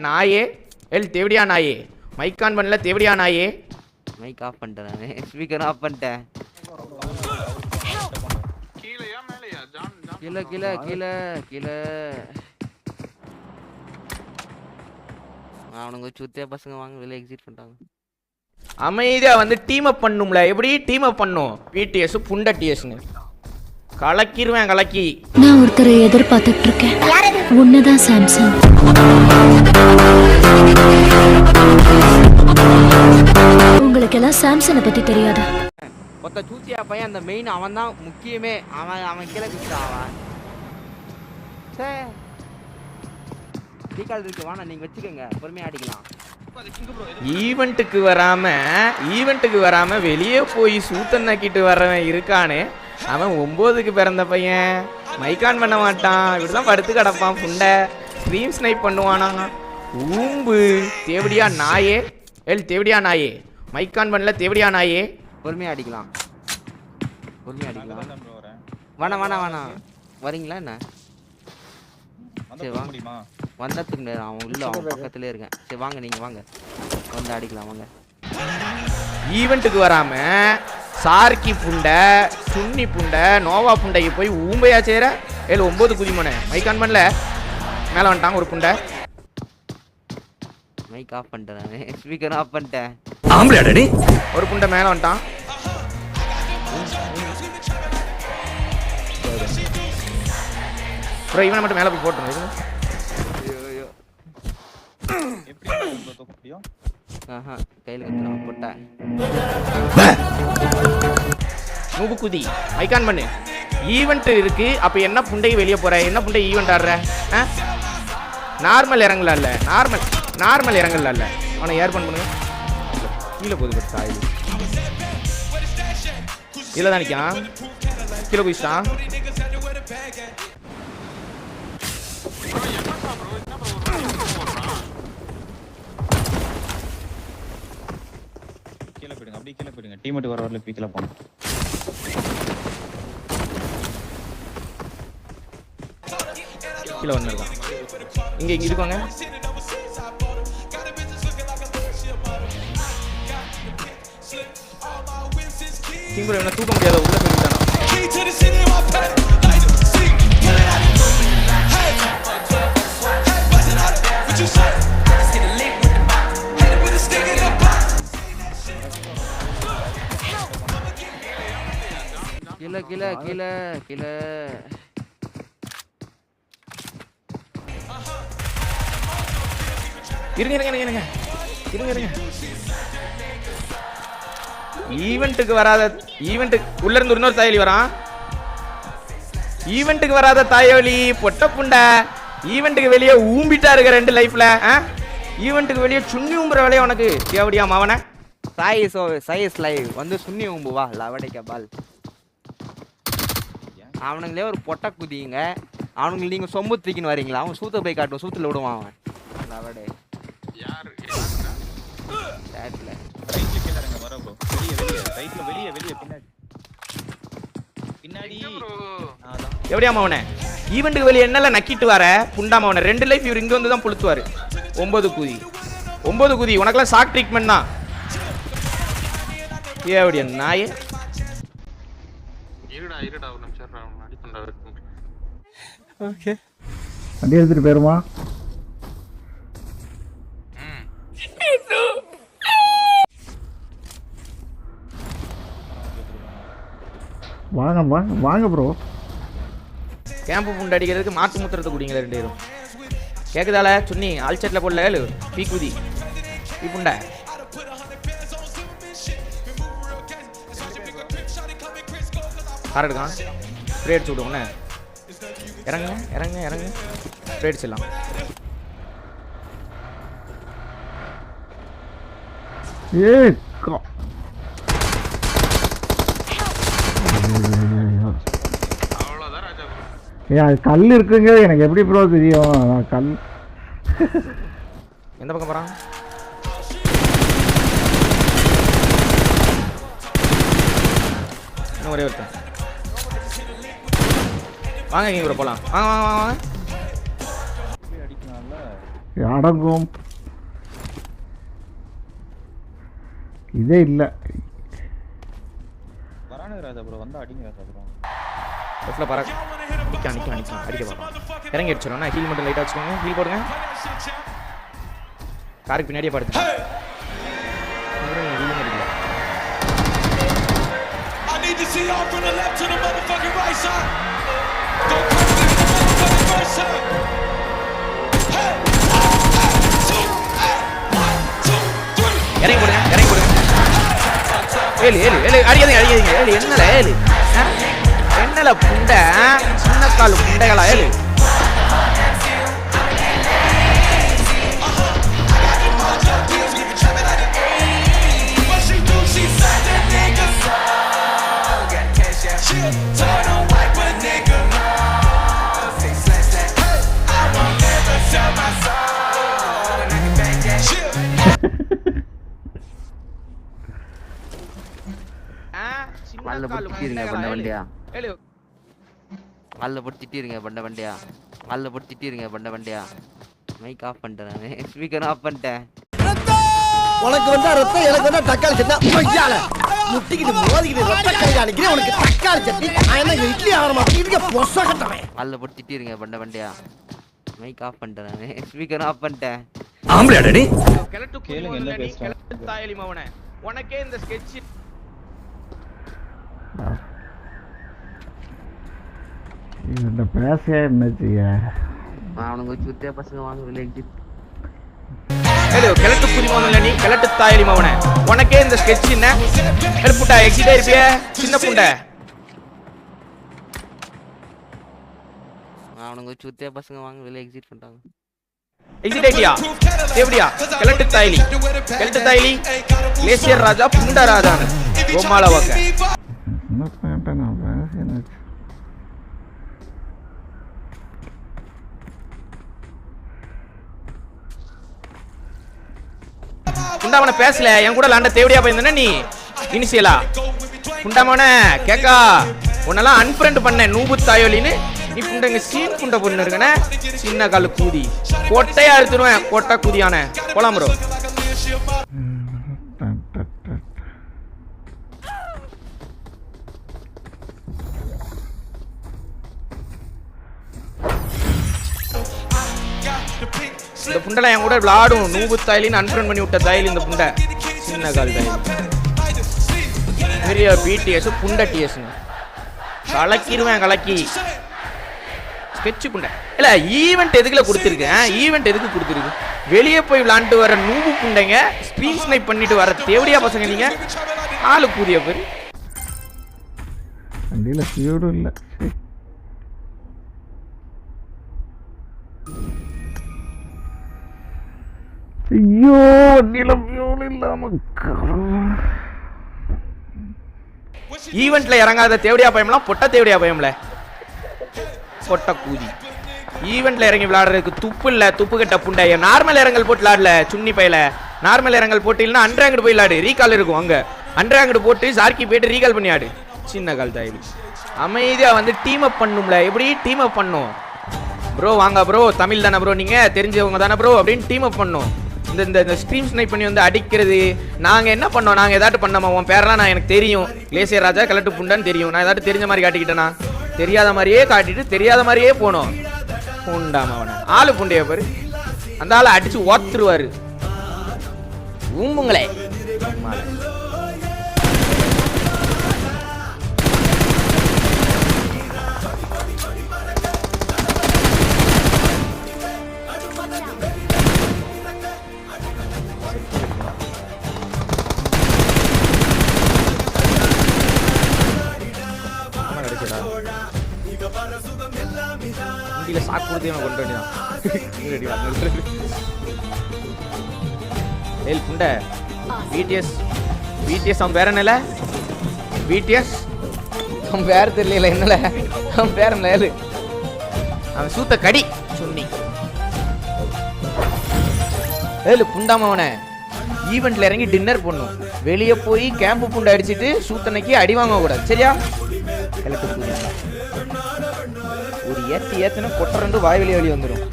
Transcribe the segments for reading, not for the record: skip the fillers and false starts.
நாயே எல் தேவடியா நாயே mic on பண்ணல தேவடியா நாயே மைக் ஆஃப் பண்ணிட்டேன் நானு ஸ்பீக்கர் ஆஃப் பண்ணிட்டேன் கீழயா மேலயா ஜான் கீழ கீழ கீழ கீழ அவனுங்க சுத்தியா பசங்க வாங்க வெளிய எக்ஸிட் பண்ணிட்டாங்க அமைதியா வந்து டீம் அப் பண்ணும்ல எப்படி டீம் அப் பண்ணும் பிடிஎஸ் புண்ட டிஎஸ்னு கலக்கிடுவேன் கலக்கி நான் ஒருத்தரை எதிர்பார்த்துட்டு இருக்கேன் உன்னதான் சாம்சங் உங்களுக்கு எல்லாம் சாம்சனை பத்தி தெரியாதா ஒத்த சூத்தியா பையன் அந்த மெயின் அவன் தான் முக்கியமே அவன் கீழே குடிச்சான் அவன் சே டீக்கால் இருக்கு வாண்ணா நீங்க வச்சுக்கோங்க பொறுமையா அடிக்கலாம் ஈவெண்ட்டுக்கு வராம வெளியே போய் சூத்தன் நக்கிட்டு வர்றவன் இருக்கானே அவன் 9க்கு பிறந்த பையன் மைக்கான் பண்ண மாட்டான் இப்படிதான் படுத்து கிடப்பான் புண்டை ஸ்ட்ரீம் ஸ்னைப் பண்ணுவானா ஊம்பு தேவடியா நாயே எல் தேவடியா நாயே மைக்கான் பண்ணல தேவடியா நாயே பொறுமையா அடிக்கலாம் வேணாம் வரீங்களா என்ன சரி வாங்க வந்ததுக்கு நேரம் அவன் உள்ள அவன் பக்கத்துலேயே இருக்கேன் சரி வாங்க நீங்கள் வாங்க வந்து அடிக்கலாம் வாங்க ஈவெண்ட்டுக்கு வராம சார்கி புண்டை சுன்னி புண்டை நோவா புண்டைக்கு போய் ஊம்பையா சேர 9 குதிமோனே மைக் ஆன் பண்ணல மேலே வந்துட்டான் ஒரு புண்டை மைக் ஆஃப் பண்ணிட்டேன் நான் ஸ்பீக்கர் ஆஃப் பண்ணிட்டேன் ஒரு புண்டை மேலே வந்துட்டான் அப்புறம் இவனை மட்டும் மேலே போய் போட்டுருங்க கையில் கத்துறான் போட்டேன் நூபு குதி மைக்கான் பண்ணு ஈவெண்ட் இருக்கு அப்போ என்ன புண்டைக்கு வெளியே போற என்ன புண்டை ஈவெண்ட் ஆடுற நார்மல் இறங்கல இல்ல நார்மல் இறங்கல இல்ல அவனை ஏர் பண்ணுங்க கீழே போகுது சாயில் கீழே தான் நிற்கான் கீழே போயிட்டான் கீழே போயிடுங்க டீம்மேட் வர வரல பீக்கல போங்க கீழே வந்துருக்கான் இங்க இருக்காங்க கிங்குல என்ன தூக்க முடியாத உள்ள போயிட்டானா கீழே இருங்க ஈவெண்ட்டுக்கு உள்ள இருந்து இன்னொரு தாயலி வரான் ஈவெண்ட்டுக்கு வராத தாயலி பொட்ட புண்டை ஈவெண்ட்டுக்கு வெளியே ஊம்பிட்டா இருக்க 2 லைஃப்ல ஈவெண்ட்டுக்கு வெளியே சுண்ணி ஊம்புற வேலையை உனக்கு தேவடியா மாவன சாயிஸ் லைவ் வந்து சுண்ணி ஊம்புவா லவடைக்க பால் அவனுங்களே ஒரு பொட்டை குதிங்க அவனுங்க நீங்க சொம்பு தூக்கின்னு வரீங்களா அவன் சூத்த போய் காட்டும் சூத்துல விடுவான் அவன் லவடை யார் சேட்ல ரைட்ல கீழ இறங்க வர ப்ரோ வெளிய ரைட்ல வெளிய பின்னாடி அதான் எப்படியா மாவன ஈவெண்ட்டுக்கு வெளியே என்னெல்லாம் நக்கிட்டு வர புண்டா மாவன 2 லைஃப் இவர் இங்க வந்து தான் புளுத்துவாரு 9 குதி உனக்கெல்லாம் ஷாக் ட்ரீட்மெண்ட் தான் எப்படியா நாயே இருடா ஒரு நிமிஷம் அடிப்பண்டா ஓகே வண்டி எடுத்துட்டு போயிருமா வாங்க ப்ரோ கேம்பு புண்டை அடிக்கிறதுக்கு மாட்டு முத்திரத்தை குடிங்களா 2 பேரும் கேக்குதால சுன்னி ஆல்செட்ல போடல பீ குதி பீ புண்டை கார் எடுக்கான் ஸ்ப்ரே அடிச்சு விடுவோண்ணே இறங்குங்க ஸ்ப்ரே அடிச்சிடலாம் அவ்வளவுதான் ராஜா அது கல் இருக்குங்க எனக்கு எப்படி ப்ரோ தெரியும் கல் எந்த பக்கம் போறான் இன்னும் ஒரே ஒருத்தன் வாங்க இங்கே கூட போகலாம் வாங்க வாங்க வாங்க வாங்க அடங்கும். இதே இல்லை. வரானுங்க ராஜா ப்ரோ, வந்தா அடிங்க ராஜா ப்ரோ. லெஃப்ட்ல பாரு. நிக்கான் அடிக்க பாப்போம். இறங்கி அடிச்சிரோம். நான் ஹீல் மட்டும் லைட்டா வச்சுக்கோங்க. ஹீல் போடுங்க. காருக்கு பின்னாடியே படுத்து. I need to see y'all from the left to the motherfucking right side. Go crazy to the motherfucking right side. Hey, 1, 2, 3. இறங்கி போடுங்க. ஏழு அடிக்காதீங்க. ஏழு என்னல புண்டை, சின்ன கால் புண்டைகளா ஏழு. அல்ல போட்டு திட்டிருங்க பண்ண வண்டியா. அல்ல போட்டு திட்டிருங்க பண்ண வண்டியா. மைக் ஆஃப் பண்ணிட்டேன் நானு. ஸ்பீக்கர் ஆஃப் பண்ணிட்டேன். உனக்கு வந்தா ரத்தம், எனக்கு வந்தா தக்காளி சட்னி. மொய்யால முட்டிக்கிட்டு மோதிக்கிட்டு ரத்த கையில அடிக்கிறேன். உனக்கு தக்காளி சட்னி, நான் என்ன இட்லி ஆரமா இதுக்கு பொச கட்டறேன். அல்ல போட்டு திட்டிருங்க பண்ண வண்டியா. மைக் ஆஃப் பண்ணிட்டேன் நானு. ஸ்பீக்கர் ஆஃப் பண்ணிட்டேன். ஆம்பளையாடா நீ? கிழட்டு கேளுங்க, குடிமகனே, என்ன நீ பேசுறா? கிழட்டு தாயலி மவனே. உனக்கே இந்த ஸ்கெட்ச் இந்த பேச என்ன செய்ய? அவனுங்க சுத்தியா பசங்க வாங்க வில்லேஜ். கிழட்டு குடிமகனே, நீ கிழட்டு தாயலி மவனே. உனக்கே இந்த ஸ்கெட்ச் என்ன? புண்டா எக்ஸிட் ஆயிருப்பிய சின்ன புண்டை. அவனுங்க சுத்தியா பசங்க வாங்க வெளியே எக்ஸிட் பண்ணிட்டாங்க. எக்ஸிட் ஆயிட்டியா? எப்படியா? கிழட்டு தாயலி கிளேசியர் ராஜா புண்டா ராஜான்னு கோமால வாக்க. என்ன பண்ணிட்டேன் நான்? பேச என்ன? புண்டாமன பேசல, என் கூட லாண்ட தேவடியா போயிருந்தா நீ இனிஷியலா. புண்டாமன கேக்கா உன்னெல்லாம் அன்ஃப்ரெண்ட் பண்ண நூபு தாயோலின்னு. நீ புண்டங்க சீன் புண்ட பொண்ணு இருக்கன. சின்ன காலு கூதி கொட்டையா எடுத்துருவேன். கொட்டை கூதியான போலாம் ப்ரோ. இந்த புண்டை என் கூட விளாடும். நூபு தாயிலின்னு அன்ஃப்ரெண்ட் பண்ணி விட்ட தாயில் இந்த புண்டை. சின்ன கால் தாயில் பெரிய பிடிஎஸ் புண்டை டிஎஸ் கலக்கிடுவேன். கலக்கி ஸ்கெட்ச் புண்டை இல்ல. ஈவெண்ட் எதுக்குல கொடுத்துருக்கேன்? ஈவெண்ட் எதுக்கு கொடுத்துருக்கு? வெளியே போய் விளாண்டு வர நூபு புண்டைங்க, ஸ்க்ரீன் ஸ்னைப் பண்ணிட்டு வர தேவடியா பசங்க நீங்க. ஆளு கூதிய பேரு வண்டியில ஃபியூடும் இல்லை. ஐயோ வண்டியில ஃபியூல் இல்லாம. ஈவெண்ட்ல இறங்காத தேவடியா பயம்லாம் பொட்ட தேவடியா பயம்ல. பொட்ட கூதி ஈவெண்ட்ல இறங்கி விளையாடுறதுக்கு துப்பு இல்ல. துப்பு கட்ட புண்டைய நார்மல் இறங்கல் போட்டு விளையாடல. சுன்னி பையில நார்மல் இறங்கல் போட்டு இல்லைன்னா அன்றாங்கடு போய் விளையாடு. ரீகால் இருக்கும் அங்க. அன்றாங்கடு போட்டு சார்க்கி போயிட்டு ரீகால் பண்ணி ஆடு. சின்ன கால் தாயலி அமைதியா வந்து டீம் அப் பண்ணும்ல. எப்படி டீம் அப் பண்ணும் ப்ரோ? வாங்க ப்ரோ, தமிழ் தானே ப்ரோ, நீங்க தெரிஞ்சவங்க தானே ப்ரோ அப்படின்னு டீம் அப் பண்ணும். இந்த ஸ்ட்ரீம் ஸ்னைப் பண்ணி வந்து அடிக்கிறது. நாங்க என்ன பண்ணோம்? நாங்க ஏதாட்டு பண்ணோமா? உன் பேரெல்லாம் நான் எனக்கு தெரியும். கிளேசியர் ராஜா கிழட்டு புண்டான்னு தெரியும். நான் ஏதாட்டு தெரிஞ்ச மாதிரி காட்டிக்கிட்டேனா? தெரியாத மாதிரியே காட்டிட்டு தெரியாத மாதிரியே போனோம். புண்டாம அவனை ஆளு புண்டைய பாரு. அந்த ஆளை அடிச்சு ஓத்துருவாரு. ஊம்புங்களே சாக்கு கொடுத்து கொண்டு வேண்டியதான். புண்டை பிடிஎஸ் அவன் பேர் என்னல? பிடிஎஸ் அவன் பேர் தெரியல. என்னல அவன் பேர் என்ன? அவன் சூத்த கடி சொன்னி ஏழு புண்டாமவனை. ஈவெண்ட்ல இறங்கி டின்னர் பண்ணும். வெளியே போய் கேம்பு புண்டை அடிச்சுட்டு சூத்தனைக்கு அடி வாங்க கூடாது. சரியா? ஒரு ஏத்துனா கொட்ட ரெண்டு வாய் வெளியே வந்துடும்.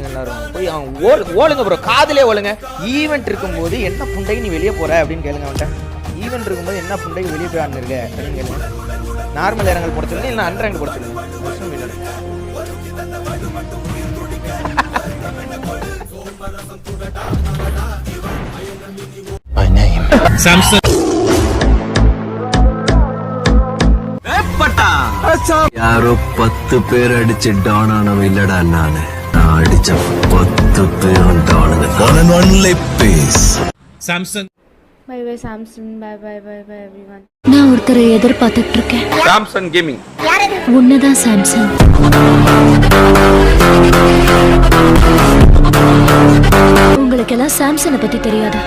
எல்லாரும் போய் அவன் ஓடுங்க ப்ரோ, காதுலே ஓடுங்க. ஈவெண்ட் இருக்கும்போது என்ன புண்டைக்கு நீ வெளியே போற அப்படின்னு கேளுங்க அவன்கிட்ட. ஈவெண்ட் இருக்கும்போது என்ன புண்டைக்கு வெளியே போய் ஆடுனிருக்க அப்படின்னு கேளுங்க. நார்மல் இறங்கல் போடுத்துருங்க, இல்லை அன்ரேங்க் போடுத்துருங்க. யாரோ 10 பேர் அடிச்சு டவுன் ஆனவன் இல்லடா நானு. நான் அடிச்ச 10 பேரும் டவுனுங்க. Samsung bye bye Samsung, bye bye bye bye everyone. நான் ஒருத்தரை எதிர்பார்த்துட்டு இருக்கேன். Samsung gaming. உன்னதான் சாம்சங். உங்களுக்கெல்லாம் சாம்சங்கை பத்தி தெரியாதா?